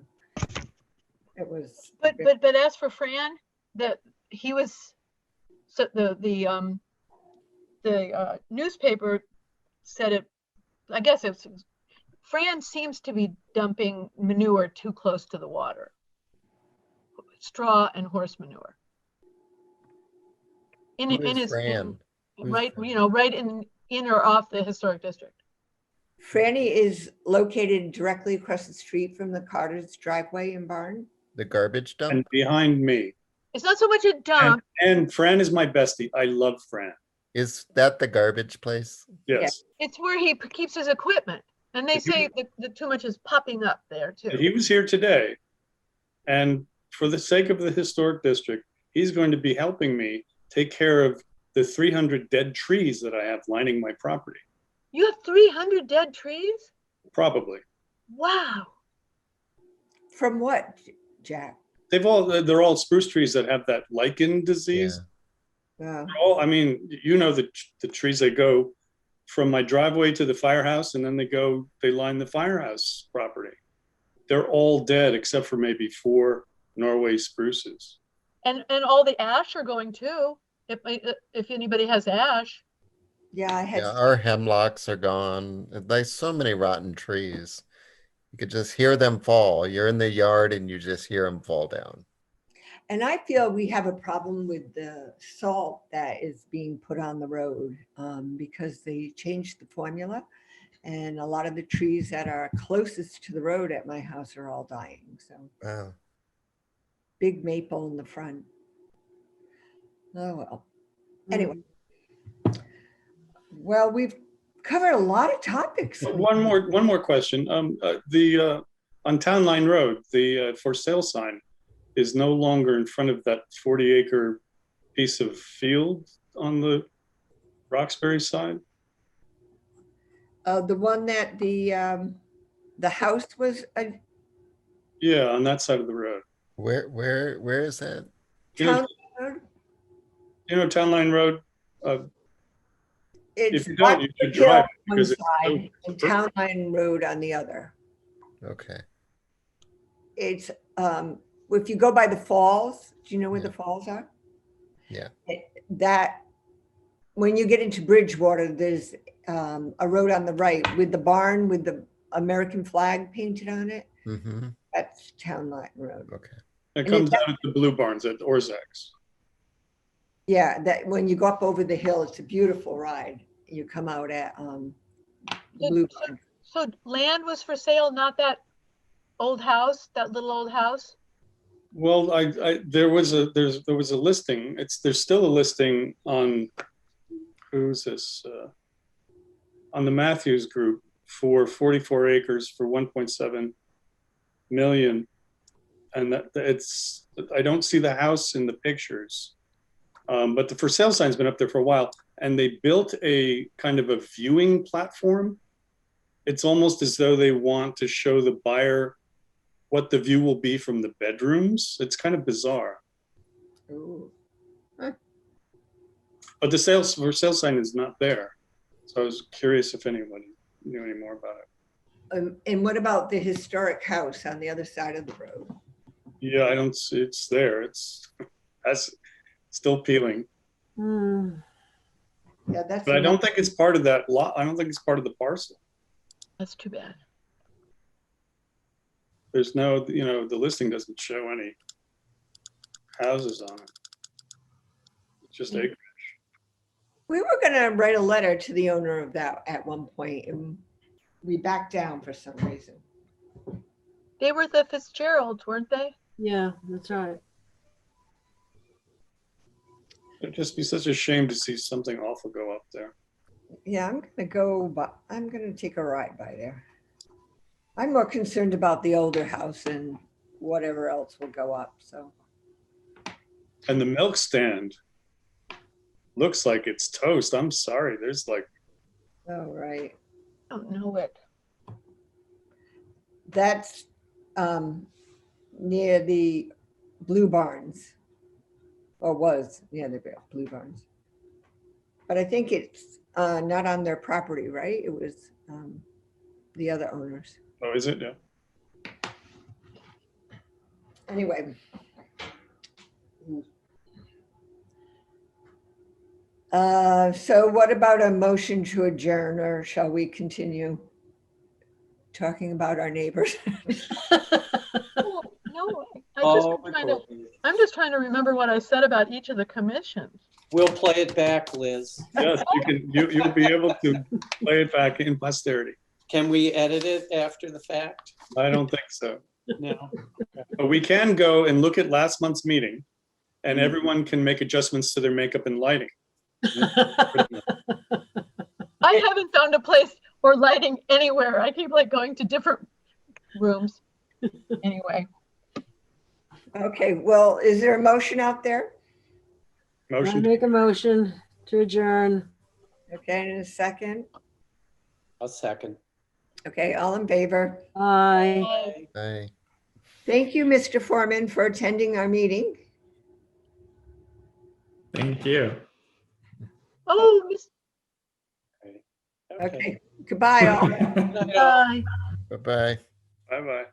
it was. But as for Fran, that he was, so the newspaper said it, I guess it's, Fran seems to be dumping manure too close to the water. Straw and horse manure. In Who is his, Fran? Who's right, Fran? right in or off the historic district. Franny is located directly across the street from the Carter's driveway and barn. The garbage dump? And behind me. It's not so much a dump. And Fran is my bestie. I love Fran. Is that the garbage place? Yes. It's where he keeps his equipment. And they say that too much is popping up there too. He was here today. And for the sake of the historic district, he's going to be helping me take care of the 300 dead trees that I have lining my property. You have 300 dead trees? Probably. Wow. From what, Jack? They're all spruce trees that have that lichen disease. Wow. I mean, the trees that go from my driveway to the firehouse, and then they line the firehouse property. They're all dead except for maybe 4 Norway spruces. And all the ash are going too. If anybody has ash. Yeah, I had. Yeah, our hemlocks are gone. There's so many rotten trees. You could just hear them fall. You're in the yard and you just hear them fall down. And I feel we have a problem with the salt that is being put on the road because they changed the formula, and a lot of the trees that are closest to the road at my house are all dying. So Wow. big maple in the front. Oh, well. Anyway. Well, we've covered a lot of topics. One more question. On Town Line Road, the for sale sign is no longer in front of that 40-acre piece of field on the Roxbury side. The one that the house was. Yeah, on that side of the road. Where is that? Town Road? You know Town Line Road? It's If you don't, you should Hill drive it on one because it's side and Town Line Road on the other. Okay. It's if you go by the falls, do you know where the falls are? Yeah. That when you get into Bridgewater, there's a road on the right with the barn with the American flag painted on it. Mm-hmm. That's Town Line Road. Okay. It comes out at the Blue Barns at Orzak's. Yeah, that when you go up over the hill, it's a beautiful ride. You come out at Blue Barn. So land was for sale, not that old house, that little old house? Well, there was a listing. There's still a listing on who's this on the Matthews Group for 44 acres for 1.7 million, and I don't see the house in the pictures, but the for sale sign's been up there for a while, and they built a kind of a viewing platform. It's almost as though they want to show the buyer what the view will be from the bedrooms. It's kind of bizarre. Ooh. Huh. But the for sale sign is not there. So I was curious if anyone knew any more about it. And what about the historic house on the other side of the road? Yeah, I don't see it's there. That's still peeling. Yeah, that's. But I don't think it's part of that lot. I don't think it's part of the parcel. That's too bad. There's no, the listing doesn't show any houses on it. It's just acreage. We were going to write a letter to the owner of that at one point, and we backed down for some reason. They were the Fitzgeralds, weren't they? Yeah, that's right. It'd just be such a shame to see something awful go up there. Yeah, I'm gonna go, but I'm gonna take a ride by there. I'm more concerned about the older house and whatever else will go up, so. And the milk stand looks like it's toast. I'm sorry. There's like, Oh, right. I don't know it. That's near the Blue Barns. Or was near the Blue Barns. But I think it's not on their property, right? It was the other owners. oh, is it? Yeah. Anyway. So what about a motion to adjourn, or shall we continue talking about our neighbors? Oh, no, Oh, I'm just trying to remember what I said about each of the commissions. we'll play it back, Liz. Yes, you'll be able to play it back in posterity. Can we edit it after the fact? I don't think so. No. But we can go and look at last month's meeting and everyone can make adjustments to their makeup and lighting. I haven't found a place or lighting anywhere. I keep like going to different rooms. Anyway, Okay, well, is there a motion out there? I Motion. make a motion to adjourn. Okay, in a second. A second. Okay, all in favor. Aye. Aye. Thank you, Mr. Foreman, for attending our meeting. Thank you. oh, Miss Okay, goodbye all. Good night, all. Aye. Bye-bye. Bye-bye.